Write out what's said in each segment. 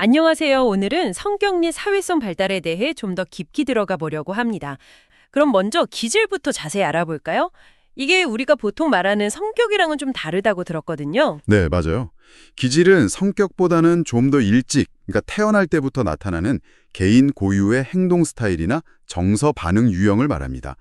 안녕하세요. 오늘은 성격 및 사회성 발달에 대해 좀 더 깊이 들어가 보려고 합니다. 그럼 먼저 기질부터 자세히 알아볼까요? 이게 우리가 보통 말하는 성격이랑은 좀 다르다고 들었거든요. 네, 맞아요. 기질은 성격보다는 좀 더 일찍, 그러니까 태어날 때부터 나타나는 개인 고유의 행동 스타일이나 정서 반응 유형을 말합니다.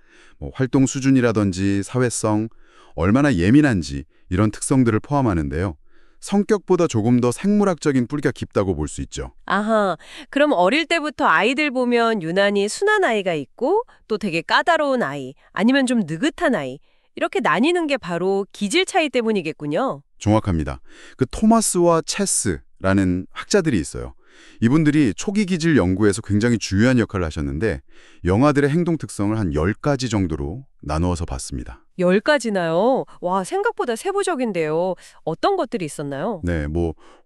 활동 수준이라든지 사회성, 얼마나 예민한지 이런 특성들을 포함하는데요. 성격보다 조금 더 생물학적인 뿌리가 깊다고 볼 수 있죠. 아하, 그럼 어릴 때부터 아이들 보면 유난히 순한 아이가 있고 또 되게 까다로운 아이, 아니면 좀 느긋한 아이, 이렇게 나뉘는 게 바로 기질 차이 때문이겠군요. 정확합니다. 그 토마스와 체스라는 학자들이 있어요. 이분들이 초기 기질 연구에서 굉장히 중요한 역할을 하셨는데 영아들의 행동 특성을 한 10가지 정도로 나누어서 봤습니다. 10가지나요? 와, 생각보다 세부적인데요. 어떤 것들이 있었나요? 네,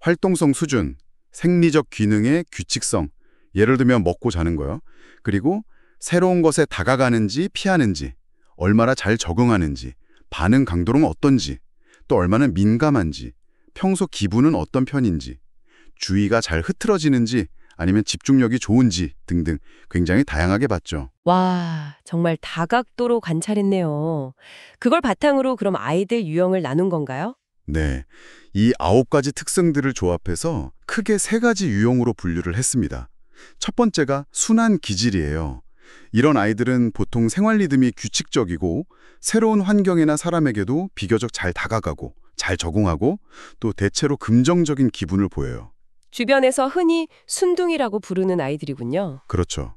활동성 수준, 생리적 기능의 규칙성, 예를 들면 먹고 자는 거요. 그리고 새로운 것에 다가가는지 피하는지, 얼마나 잘 적응하는지, 반응 강도는 어떤지, 또 얼마나 민감한지, 평소 기분은 어떤 편인지, 주의가 잘 흐트러지는지 아니면 집중력이 좋은지 등등 굉장히 다양하게 봤죠. 와, 정말 다각도로 관찰했네요. 그걸 바탕으로 그럼 아이들 유형을 나눈 건가요? 네, 이 9가지 특성들을 조합해서 크게 3가지 유형으로 분류를 했습니다. 첫 번째가 순한 기질이에요. 이런 아이들은 보통 생활 리듬이 규칙적이고 새로운 환경이나 사람에게도 비교적 잘 다가가고 잘 적응하고 또 대체로 긍정적인 기분을 보여요. 주변에서 흔히 순둥이라고 부르는 아이들이군요. 그렇죠.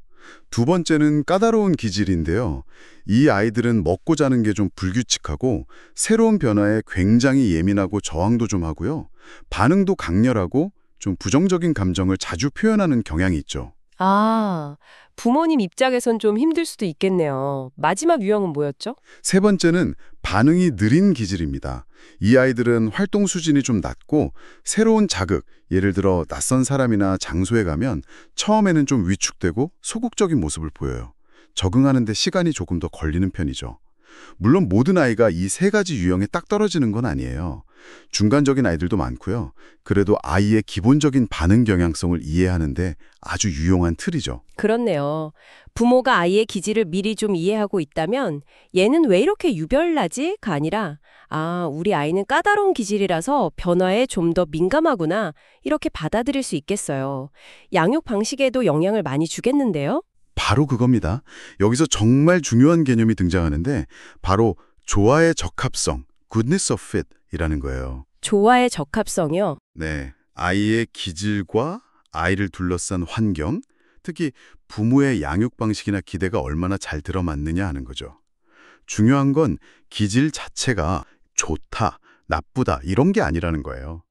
두 번째는 까다로운 기질인데요. 이 아이들은 먹고 자는 게 좀 불규칙하고 새로운 변화에 굉장히 예민하고 저항도 좀 하고요. 반응도 강렬하고 좀 부정적인 감정을 자주 표현하는 경향이 있죠. 아, 부모님 입장에선 좀 힘들 수도 있겠네요. 마지막 유형은 뭐였죠? 세 번째는 반응이 느린 기질입니다. 이 아이들은 활동 수준이 좀 낮고 새로운 자극, 예를 들어 낯선 사람이나 장소에 가면 처음에는 좀 위축되고 소극적인 모습을 보여요. 적응하는 데 시간이 조금 더 걸리는 편이죠. 물론 모든 아이가 이 3가지 유형에 딱 떨어지는 건 아니에요. 중간적인 아이들도 많고요. 그래도 아이의 기본적인 반응 경향성을 이해하는데 아주 유용한 틀이죠. 그렇네요. 부모가 아이의 기질을 미리 좀 이해하고 있다면 얘는 왜 이렇게 유별나지?가 아니라 아, 우리 아이는 까다로운 기질이라서 변화에 좀 더 민감하구나 이렇게 받아들일 수 있겠어요. 양육 방식에도 영향을 많이 주겠는데요? 바로 그겁니다. 여기서 정말 중요한 개념이 등장하는데 바로 조화의 적합성, goodness of fit 이라는 거예요. 조화의 적합성이요? 네, 아이의 기질과 아이를 둘러싼 환경, 특히 부모의 양육 방식이나 기대가 얼마나 잘 들어맞느냐 하는 거죠. 중요한 건 기질 자체가 좋다, 나쁘다 이런 게 아니라는 거예요.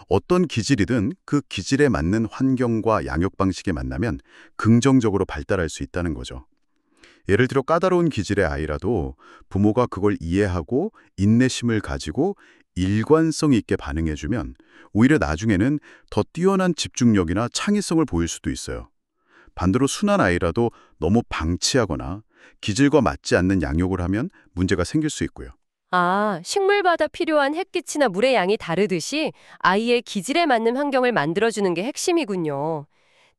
어떤 기질이든 그 기질에 맞는 환경과 양육 방식에 만나면 긍정적으로 발달할 수 있다는 거죠. 예를 들어 까다로운 기질의 아이라도 부모가 그걸 이해하고 인내심을 가지고 일관성 있게 반응해주면 오히려 나중에는 더 뛰어난 집중력이나 창의성을 보일 수도 있어요. 반대로 순한 아이라도 너무 방치하거나 기질과 맞지 않는 양육을 하면 문제가 생길 수 있고요. 아, 식물마다 필요한 햇빛이나 물의 양이 다르듯이 아이의 기질에 맞는 환경을 만들어주는 게 핵심이군요.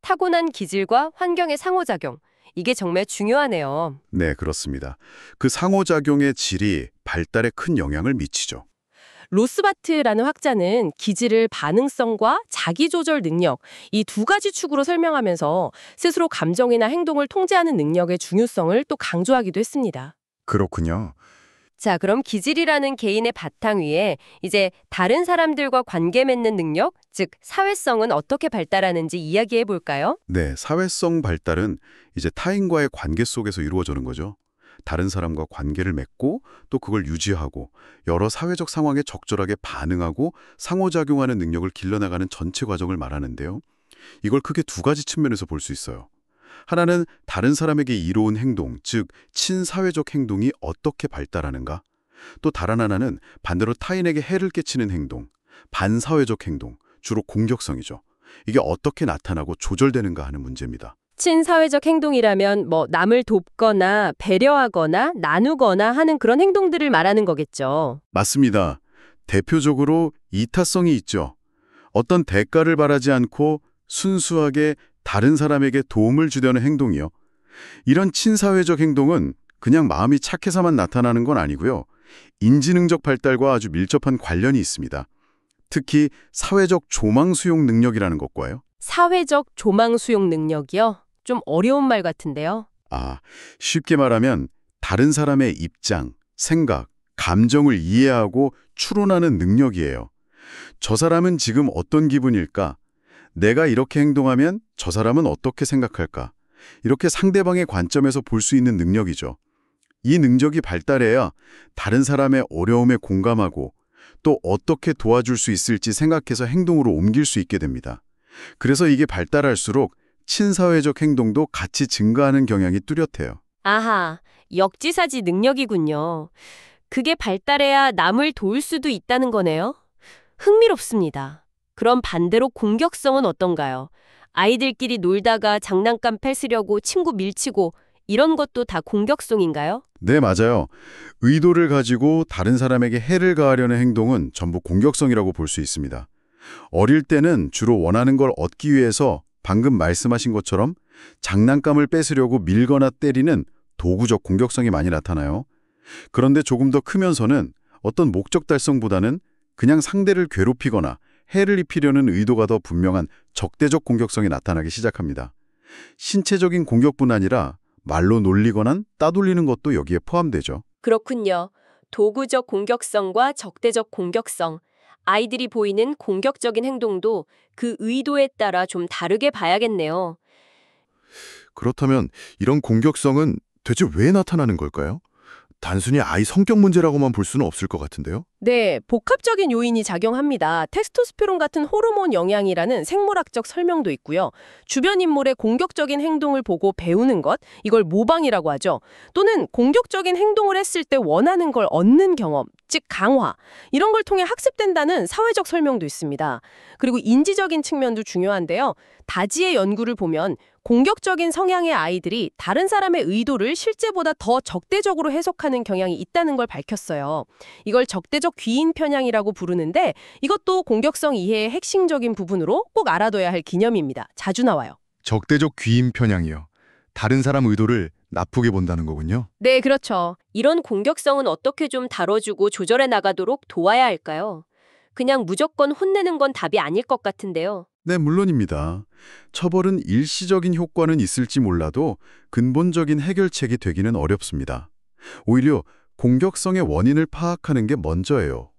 타고난 기질과 환경의 상호작용. 이게 정말 중요하네요. 네, 그렇습니다. 그 상호작용의 질이 발달에 큰 영향을 미치죠. 로스바트라는 학자는 기질을 반응성과 자기조절 능력, 이 2가지 축으로 설명하면서 스스로 감정이나 행동을 통제하는 능력의 중요성을 또 강조하기도 했습니다. 그렇군요. 자, 그럼 기질이라는 개인의 바탕 위에 이제 다른 사람들과 관계 맺는 능력, 즉 사회성은 어떻게 발달하는지 이야기해 볼까요? 네, 사회성 발달은 이제 타인과의 관계 속에서 이루어지는 거죠. 다른 사람과 관계를 맺고 또 그걸 유지하고 여러 사회적 상황에 적절하게 반응하고 상호작용하는 능력을 길러나가는 전체 과정을 말하는데요. 이걸 크게 2가지 측면에서 볼 수 있어요. 하나는 다른 사람에게 이로운 행동, 즉 친사회적 행동이 어떻게 발달하는가? 또 다른 하나는 반대로 타인에게 해를 끼치는 행동, 반사회적 행동, 주로 공격성이죠. 이게 어떻게 나타나고 조절되는가 하는 문제입니다. 친사회적 행동이라면 남을 돕거나 배려하거나 나누거나 하는 그런 행동들을 말하는 거겠죠. 맞습니다. 대표적으로 이타성이 있죠. 어떤 대가를 바라지 않고 순수하게 다른 사람에게 도움을 주려는 행동이요. 이런 친사회적 행동은 그냥 마음이 착해서만 나타나는 건 아니고요. 인지능적 발달과 아주 밀접한 관련이 있습니다. 특히 사회적 조망 수용 능력이라는 것과요. 사회적 조망 수용 능력이요? 좀 어려운 말 같은데요. 쉽게 말하면 다른 사람의 입장, 생각, 감정을 이해하고 추론하는 능력이에요. 저 사람은 지금 어떤 기분일까? 내가 이렇게 행동하면 저 사람은 어떻게 생각할까? 이렇게 상대방의 관점에서 볼 수 있는 능력이죠. 이 능력이 발달해야 다른 사람의 어려움에 공감하고 또 어떻게 도와줄 수 있을지 생각해서 행동으로 옮길 수 있게 됩니다. 그래서 이게 발달할수록 친사회적 행동도 같이 증가하는 경향이 뚜렷해요. 아하, 역지사지 능력이군요. 그게 발달해야 남을 도울 수도 있다는 거네요. 흥미롭습니다. 그럼 반대로 공격성은 어떤가요? 아이들끼리 놀다가 장난감 뺏으려고 친구 밀치고 이런 것도 다 공격성인가요? 네, 맞아요. 의도를 가지고 다른 사람에게 해를 가하려는 행동은 전부 공격성이라고 볼 수 있습니다. 어릴 때는 주로 원하는 걸 얻기 위해서 방금 말씀하신 것처럼 장난감을 뺏으려고 밀거나 때리는 도구적 공격성이 많이 나타나요. 그런데 조금 더 크면서는 어떤 목적 달성보다는 그냥 상대를 괴롭히거나 해를 입히려는 의도가 더 분명한 적대적 공격성이 나타나기 시작합니다. 신체적인 공격뿐 아니라 말로 놀리거나 따돌리는 것도 여기에 포함되죠. 그렇군요. 도구적 공격성과 적대적 공격성. 아이들이 보이는 공격적인 행동도 그 의도에 따라 좀 다르게 봐야겠네요. 그렇다면 이런 공격성은 대체 왜 나타나는 걸까요? 단순히 아이 성격 문제라고만 볼 수는 없을 것 같은데요. 네, 복합적인 요인이 작용합니다. 테스토스테론 같은 호르몬 영향이라는 생물학적 설명도 있고요. 주변 인물의 공격적인 행동을 보고 배우는 것, 이걸 모방이라고 하죠. 또는 공격적인 행동을 했을 때 원하는 걸 얻는 경험, 즉 강화, 이런 걸 통해 학습된다는 사회적 설명도 있습니다. 그리고 인지적인 측면도 중요한데요. 다지의 연구를 보면 공격적인 성향의 아이들이 다른 사람의 의도를 실제보다 더 적대적으로 해석하는 경향이 있다는 걸 밝혔어요. 이걸 적대적 귀인 편향이라고 부르는데 이것도 공격성 이해의 핵심적인 부분으로 꼭 알아둬야 할 개념입니다. 자주 나와요. 적대적 귀임 편향이요. 다른 사람 의도를 나쁘게 본다는 거군요. 네, 그렇죠. 이런 공격성은 어떻게 좀 다뤄주고 조절해 나가도록 도와야 할까요? 그냥 무조건 혼내는 건 답이 아닐 것 같은데요. 네, 물론입니다. 처벌은 일시적인 효과는 있을지 몰라도 근본적인 해결책이 되기는 어렵습니다. 오히려 공격성의 원인을 파악하는 게 먼저예요.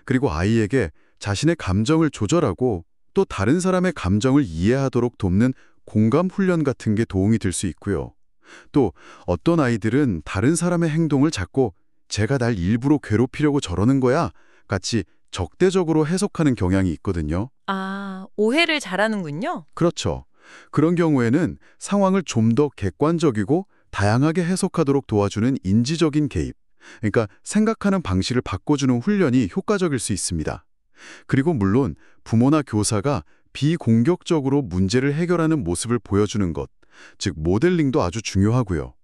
그리고 아이에게 자신의 감정을 조절하고 또 다른 사람의 감정을 이해하도록 돕는 공감 훈련 같은 게 도움이 될 수 있고요. 또 어떤 아이들은 다른 사람의 행동을 잡고 쟤가 날 일부러 괴롭히려고 저러는 거야 같이 적대적으로 해석하는 경향이 있거든요. 오해를 잘하는군요. 그렇죠. 그런 경우에는 상황을 좀 더 객관적이고 다양하게 해석하도록 도와주는 인지적인 개입, 그러니까 생각하는 방식을 바꿔주는 훈련이 효과적일 수 있습니다. 그리고 물론 부모나 교사가 비공격적으로 문제를 해결하는 모습을 보여주는 것, 즉 모델링도 아주 중요하고요.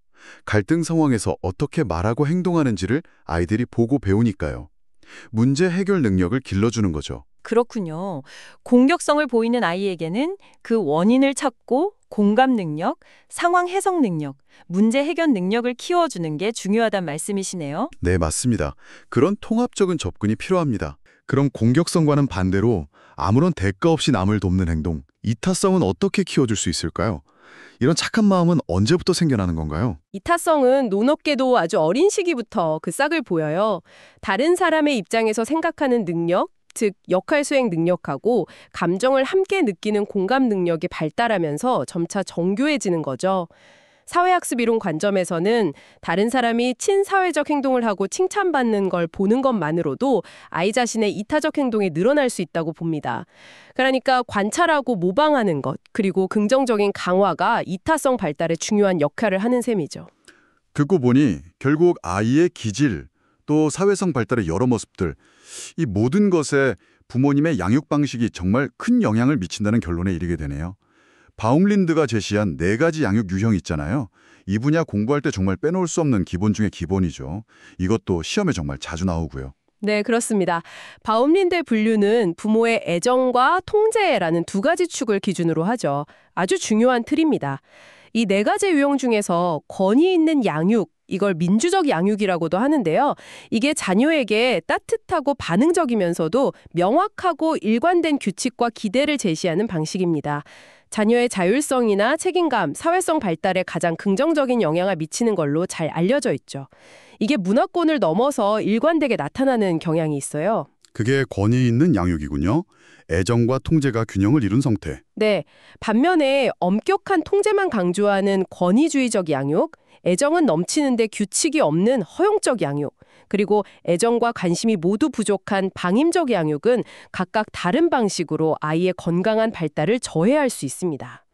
갈등 상황에서 어떻게 말하고 행동하는지를 아이들이 보고 배우니까요. 문제 해결 능력을 길러주는 거죠. 그렇군요. 공격성을 보이는 아이에게는 그 원인을 찾고 공감 능력, 상황 해석 능력, 문제 해결 능력을 키워주는 게 중요하단 말씀이시네요. 네, 맞습니다. 그런 통합적인 접근이 필요합니다. 그럼 공격성과는 반대로 아무런 대가 없이 남을 돕는 행동, 이타성은 어떻게 키워줄 수 있을까요? 이런 착한 마음은 언제부터 생겨나는 건가요? 이타성은 노노께도 아주 어린 시기부터 그 싹을 보여요. 다른 사람의 입장에서 생각하는 능력, 즉 역할 수행 능력하고 감정을 함께 느끼는 공감 능력이 발달하면서 점차 정교해지는 거죠. 사회학습 이론 관점에서는 다른 사람이 친사회적 행동을 하고 칭찬받는 걸 보는 것만으로도 아이 자신의 이타적 행동이 늘어날 수 있다고 봅니다. 그러니까 관찰하고 모방하는 것, 그리고 긍정적인 강화가 이타성 발달에 중요한 역할을 하는 셈이죠. 듣고 보니 결국 아이의 기질, 또 사회성 발달의 여러 모습들, 이 모든 것에 부모님의 양육 방식이 정말 큰 영향을 미친다는 결론에 이르게 되네요. 바움린드가 제시한 4가지 양육 유형이 있잖아요. 이 분야 공부할 때 정말 빼놓을 수 없는 기본 중에 기본이죠. 이것도 시험에 정말 자주 나오고요. 네, 그렇습니다. 바움린대 분류는 부모의 애정과 통제라는 두 가지 축을 기준으로 하죠. 아주 중요한 틀입니다. 이 네 가지 유형 중에서 권위 있는 양육, 이걸 민주적 양육이라고도 하는데요. 이게 자녀에게 따뜻하고 반응적이면서도 명확하고 일관된 규칙과 기대를 제시하는 방식입니다. 자녀의 자율성이나 책임감, 사회성 발달에 가장 긍정적인 영향을 미치는 걸로 잘 알려져 있죠. 이게 문화권을 넘어서 일관되게 나타나는 경향이 있어요. 그게 권위 있는 양육이군요. 애정과 통제가 균형을 이룬 상태. 네, 반면에 엄격한 통제만 강조하는 권위주의적 양육, 애정은 넘치는데 규칙이 없는 허용적 양육, 그리고 애정과 관심이 모두 부족한 방임적 양육은 각각 다른 방식으로 아이의 건강한 발달을 저해할 수 있습니다.